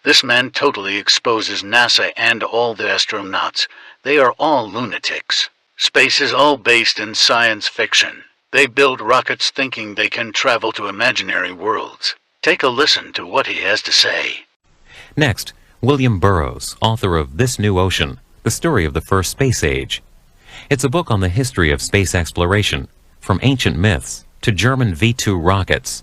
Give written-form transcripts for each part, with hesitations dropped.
This man totally exposes NASA and all the astronauts. They are all lunatics. Space is all based in science fiction. They build rockets thinking they can travel to imaginary worlds. Take a listen to what he has to say. Next, William Burroughs, author of This New Ocean, The Story of the First Space Age. It's a book on the history of space exploration, from ancient myths to German V-2 rockets.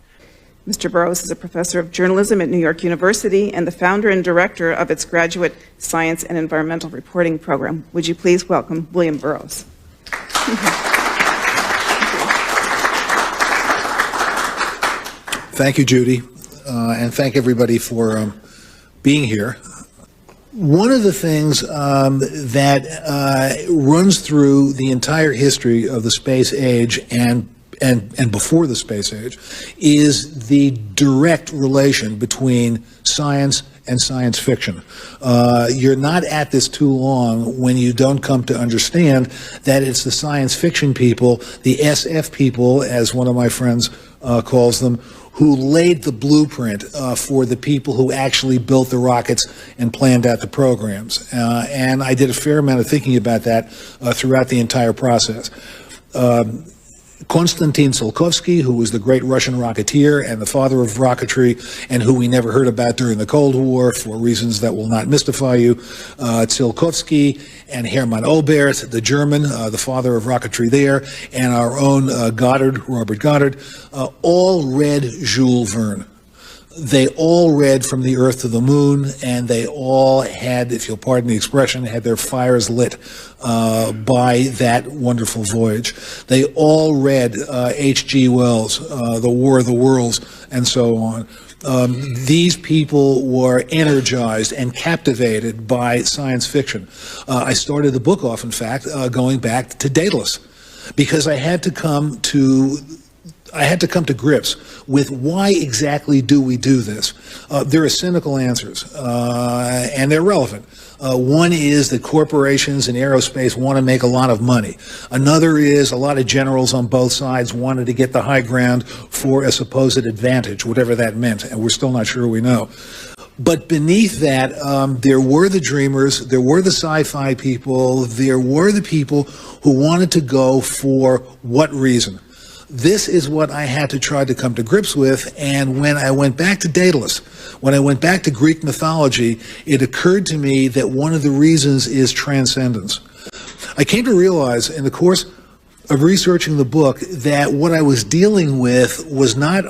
Mr. Burroughs is a professor of journalism at New York University and the founder and director of its graduate science and environmental reporting program. Would you please welcome William Burroughs? Thank you, Judy, and thank everybody for being here. One of the things that runs through the entire history of the space age and before the space age is the direct relation between science and science fiction. You're not at this too long when you don't come to understand that it's the science fiction people, the SF people, as one of my friends calls them, who laid the blueprint for the people who actually built the rockets and planned out the programs. And I did a fair amount of thinking about that throughout the entire process. Konstantin Tsiolkovsky, who was the great Russian rocketeer and the father of rocketry, and who we never heard about during the Cold War for reasons that will not mystify you. Tsiolkovsky and Hermann Oberth, the German, the father of rocketry there, and our own Goddard, Robert Goddard, all read Jules Verne. They all read From the Earth to the Moon, and they all had, if you'll pardon the expression, had their fires lit by that wonderful voyage. They all read H.G. Wells, The War of the Worlds, and so on. These people were energized and captivated by science fiction. I started the book off, in fact, going back to Daedalus, because I had to come to grips with why exactly do we do this. There are cynical answers, and they're relevant. One is that corporations in aerospace want to make a lot of money. Another is a lot of generals on both sides wanted to get the high ground for a supposed advantage, whatever that meant, and we're still not sure we know. But beneath that, there were the dreamers, there were the sci-fi people, there were the people who wanted to go for what reason? This is what I had to try to come to grips with, and when I went back to Daedalus, when I went back to Greek mythology, it occurred to me that one of the reasons is transcendence. I came to realize in the course of researching the book that what I was dealing with was not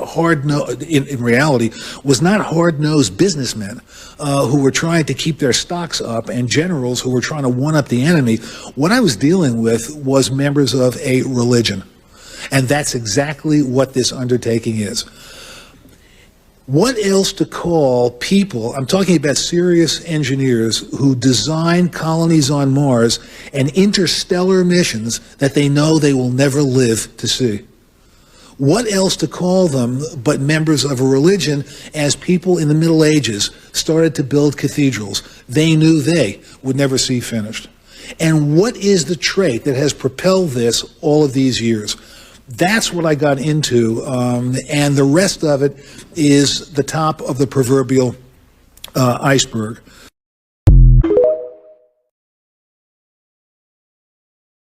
in reality, was not hard-nosed businessmen who were trying to keep their stocks up and generals who were trying to one-up the enemy. What I was dealing with was members of a religion. And that's exactly what this undertaking is. What else to call people, I'm talking about serious engineers who design colonies on Mars and interstellar missions that they know they will never live to see? What else to call them but members of a religion as people in the Middle Ages started to build cathedrals they knew they would never see finished? And what is the trait that has propelled this all of these years? That's what I got into, and the rest of it is the top of the proverbial iceberg.